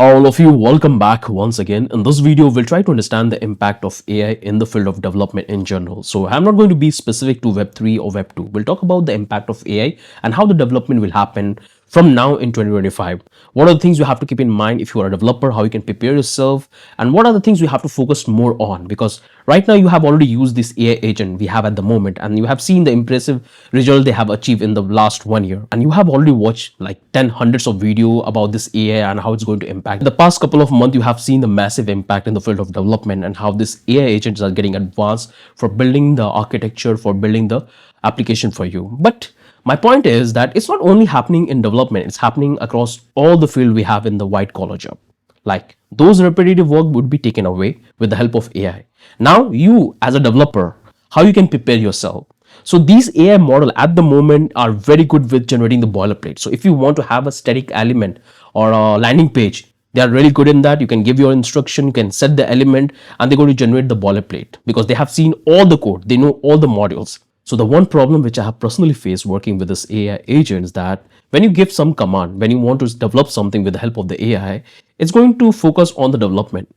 All of you, welcome back once again. In this video, we'll try to understand the impact of AI in the field of development in general. So I'm not going to be specific to Web 3 or Web 2. We'll talk about the impact of AI and how the development will happen from now in 2025. What are the things you have to keep in mind if you are a developer, how you can prepare yourself, and what are the things you have to focus more on? Because right now you have already used this AI agent we have at the moment, and you have seen the impressive result they have achieved in the last 1 year. And you have already watched like 10 hundreds of video about this AI and how it's going to impact. In the past couple of months, you have seen the massive impact in the field of development and how these AI agents are getting advanced for building the architecture, for building the application for you. But my point is that it's not only happening in development, it's happening across all the field we have in the white collar job. Like those repetitive work would be taken away with the help of AI. Now you as a developer, how you can prepare yourself. So these AI model at the moment are very good with generating the boilerplate. So if you want to have a static element or a landing page, they are really good in that. You can give your instruction, you can set the element, and they're going to generate the boilerplate because they have seen all the code, they know all the modules. So the one problem which I have personally faced working with this AI agent is that when you give some command, when you want to develop something with the help of the AI, it's going to focus on the development.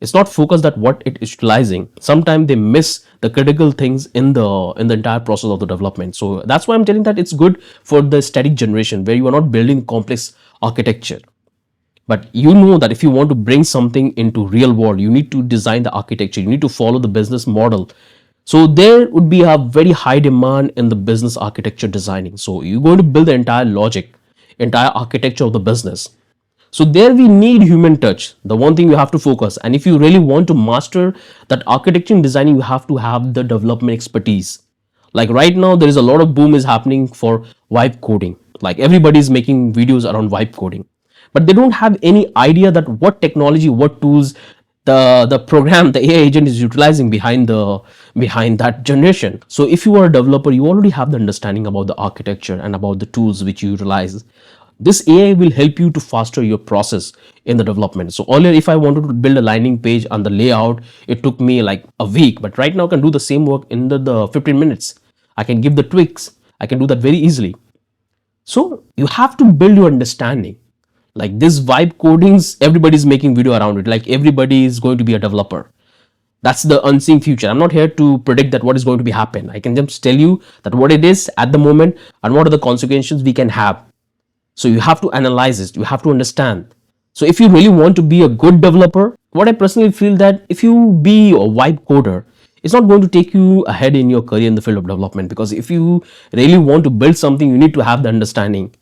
It's not focused at what it is utilizing. Sometimes they miss the critical things in the entire process of the development. So that's why I'm telling that it's good for the static generation where you are not building complex architecture. But you know that if you want to bring something into real world, you need to design the architecture, you need to follow the business model. So there would be a very high demand in the business architecture designing. So you're going to build the entire logic, entire architecture of the business. So there we need human touch, the one thing you have to focus. And if you really want to master that architecture and designing, you have to have the development expertise. Like right now, there is a lot of boom is happening for vibe coding. Like everybody is making videos around vibe coding, but they don't have any idea that what technology, what tools the program, the AI agent is utilizing behind that generation. So if you are a developer, you already have the understanding about the architecture and about the tools which you utilize. This AI will help you to faster your process in the development. So earlier, if I wanted to build a landing page and the layout, it took me like a week. But right now, I can do the same work in the 15 minutes. I can give the tweaks. I can do that very easily. So you have to build your understanding. Like this vibe codings, everybody's making video around it. Like everybody is going to be a developer. That's the unseen future. I'm not here to predict that what is going to be happen. I can just tell you that what it is at the moment and what are the consequences we can have. So you have to analyze it. You have to understand. So if you really want to be a good developer, what I personally feel that if you be a vibe coder, it's not going to take you ahead in your career in the field of development, because if you really want to build something, you need to have the understanding,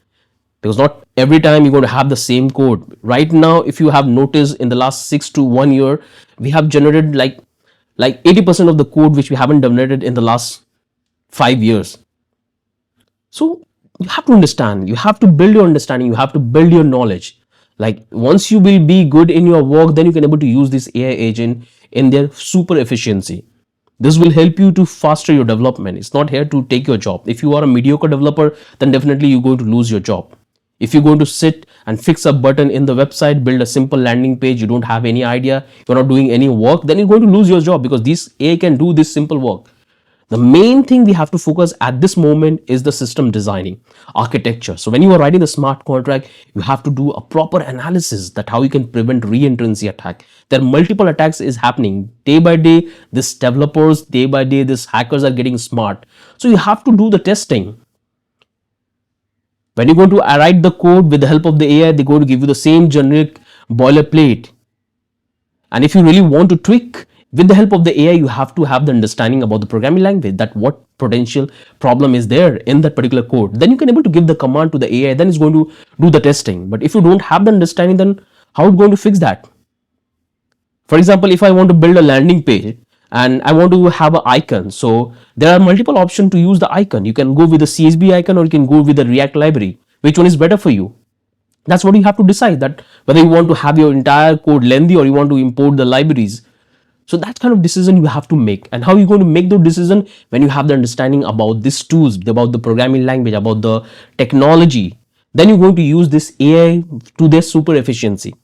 because not every time you're going to have the same code. Right now, if you have noticed in the last 6 to 1 year, we have generated like 80% of the code which we haven't generated in the last 5 years. So you have to understand, you have to build your understanding, you have to build your knowledge. Like once you will be good in your work, then you can able to use this AI agent in their super efficiency. This will help you to faster your development. It's not here to take your job. If you are a mediocre developer, then definitely you're going to lose your job. If you're going to sit and fix a button in the website, build a simple landing page, you don't have any idea, you're not doing any work, then you're going to lose your job, because this AI can do this simple work. The main thing we have to focus at this moment is the system designing, architecture. So when you are writing the smart contract, you have to do a proper analysis that how you can prevent re-entrancy attack. There are multiple attacks is happening day by day. These developers, day by day, these hackers are getting smart. So you have to do the testing. When you're going to write the code with the help of the AI, they're going to give you the same generic boilerplate. And if you really want to tweak with the help of the AI, you have to have the understanding about the programming language, that what potential problem is there in that particular code. Then you can able to give the command to the AI, then it's going to do the testing. But if you don't have the understanding, then how are you going to fix that? For example, if I want to build a landing page and I want to have an icon, so there are multiple options to use the icon. You can go with the CSV icon or you can go with the React library. Which one is better for you? That's what you have to decide, that whether you want to have your entire code lengthy or you want to import the libraries. So that kind of decision you have to make. And how are you going to make the decision? When you have the understanding about these tools, about the programming language, about the technology, then you're going to use this AI to their super efficiency.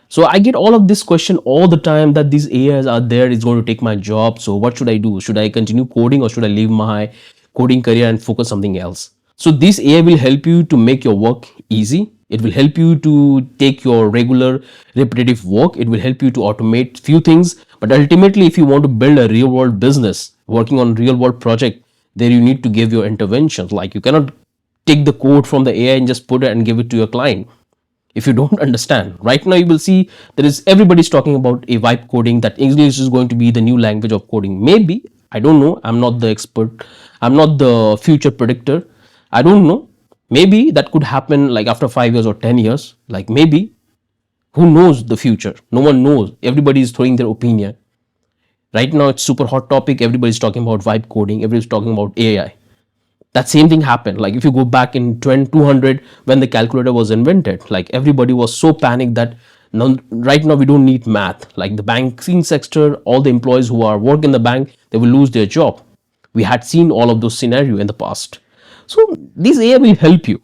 So I get all of this question all the time, that these AIs are there, it's going to take my job. So what should I do? Should I continue coding or should I leave my coding career and focus something else? So this AI will help you to make your work easy. It will help you to take your regular repetitive work. It will help you to automate few things. But ultimately, if you want to build a real world business, working on real world project, there you need to give your interventions. Like you cannot take the code from the AI and just put it and give it to your client if you don't understand. Right now, you will see there is everybody's talking about a vibe coding, that English is going to be the new language of coding. Maybe, I don't know. I'm not the expert. I'm not the future predictor. I don't know. Maybe that could happen like after 5 years or 10 years. Like maybe, who knows the future? No one knows. Everybody is throwing their opinion. Right now, it's super hot topic. Everybody's talking about vibe coding. Everybody's talking about AI. That same thing happened. Like if you go back in 200 when the calculator was invented, like everybody was so panicked that now, right now we don't need math. Like the banking sector, all the employees who are work in the bank, they will lose their job. We had seen all of those scenario in the past. So this AI will help you.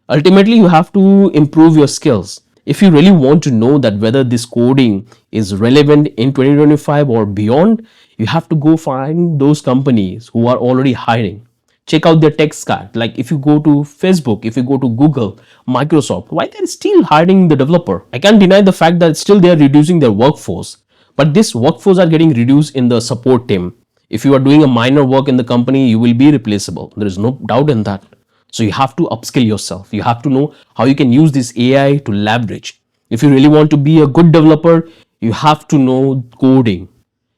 Ultimately, you have to improve your skills. If you really want to know that whether this coding is relevant in 2025 or beyond, you have to go find those companies who are already hiring. Check out their tech stack. Like if you go to Facebook, if you go to Google, Microsoft, why they're still hiring the developer? I can't deny the fact that still they're reducing their workforce. But this workforce are getting reduced in the support team. If you are doing a minor work in the company, you will be replaceable. There is no doubt in that. So you have to upskill yourself. You have to know how you can use this AI to leverage. If you really want to be a good developer, you have to know coding.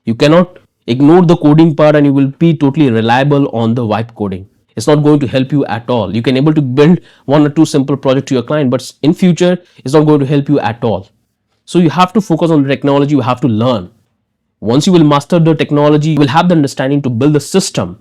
You cannot ignore the coding part and you will be totally reliable on the vibe coding. It's not going to help you at all. You can able to build one or two simple projects to your client, but in future, it's not going to help you at all. So you have to focus on the technology. You have to learn. Once you will master the technology, you will have the understanding to build the system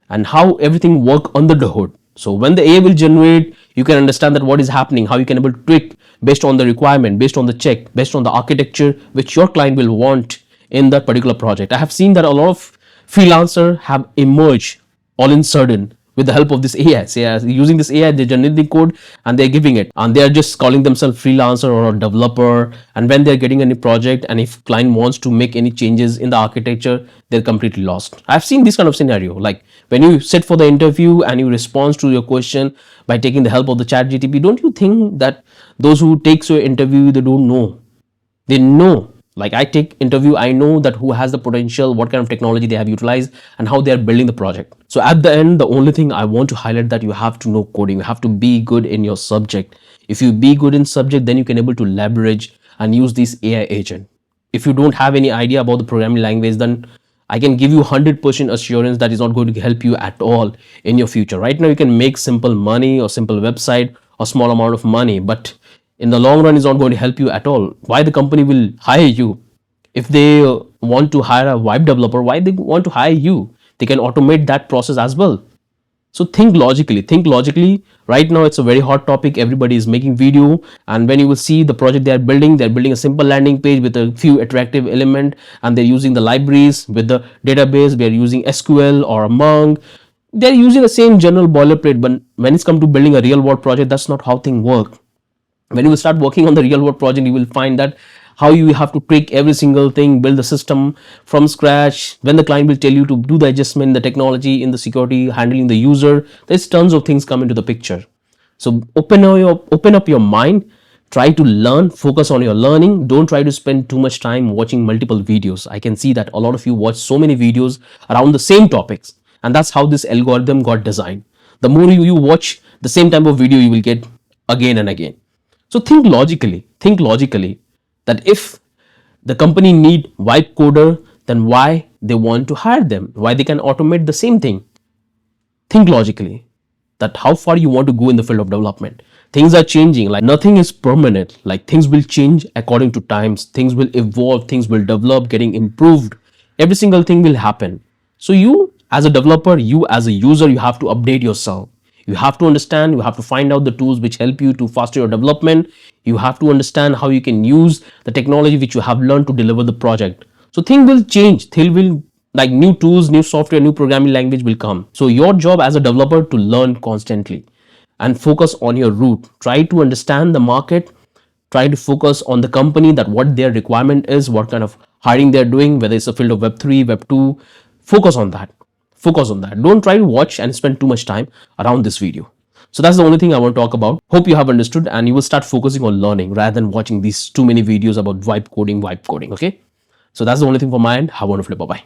and how everything work under the hood. So when the AI will generate, you can understand that what is happening, how you can able to tweak based on the requirement, based on the check, based on the architecture which your client will want in that particular project. I have seen that a lot of freelancer have emerged all in sudden with the help of this AI. So yeah, using this AI, they generate the code and they're giving it, and they're just calling themselves freelancer or a developer. And when they're getting any project, and if client wants to make any changes in the architecture, they're completely lost. I've seen this kind of scenario. Like when you sit for the interview and you respond to your question by taking the help of the ChatGPT, don't you think that those who takes your interview, they don't know? They know. Like I take interview, I know that who has the potential, what kind of technology they have utilized, and how they are building the project. So at the end, the only thing I want to highlight that you have to know coding. You have to be good in your subject. If you be good in subject, then you can able to leverage and use this AI agent. If you don't have any idea about the programming language, then I can give you 100% assurance that is not going to help you at all in your future. Right now, you can make simple money or simple website or small amount of money, but in the long run, is not going to help you at all. Why the company will hire you? If they want to hire a web developer, why they want to hire you? They can automate that process as well. So think logically. Think logically. Right now, it's a very hot topic. Everybody is making video, and when you will see the project they're building a simple landing page with a few attractive element, and they're using the libraries with the database. They're using SQL or a Monk. They're using the same general boilerplate, but when it's come to building a real world project, that's not how things work. When you will start working on the real world project, you will find that how you have to tweak every single thing, build the system from scratch. When the client will tell you to do the adjustment, the technology, in the security, handling the user, there's tons of things come into the picture. So open up your mind, try to learn, focus on your learning. Don't try to spend too much time watching multiple videos. I can see that a lot of you watch so many videos around the same topics, and that's how this algorithm got designed. The more you watch the same type of video, you will get again and again. So think logically. Think logically that if the company need vibe coder, then why they want to hire them? Why they can automate the same thing? Think logically that how far you want to go in the field of development. Things are changing. Like nothing is permanent. Like things will change according to times. Things will evolve. Things will develop, getting improved. Every single thing will happen. So you as a developer, you as a user, you have to update yourself. You have to understand, you have to find out the tools which help you to foster your development. You have to understand how you can use the technology which you have learned to deliver the project. So things will change. Things will, like new tools, new software, new programming language will come. So your job as a developer to learn constantly and focus on your route. Try to understand the market. Try to focus on the company, that what their requirement is, what kind of hiring they're doing, whether it's a field of web3, web2. Focus on that. Focus on that. Don't try to watch and spend too much time around this video. So that's the only thing I want to talk about. Hope you have understood and you will start focusing on learning rather than watching these too many videos about vibe coding. Okay. So that's the only thing from my end. Have a wonderful day. Bye bye.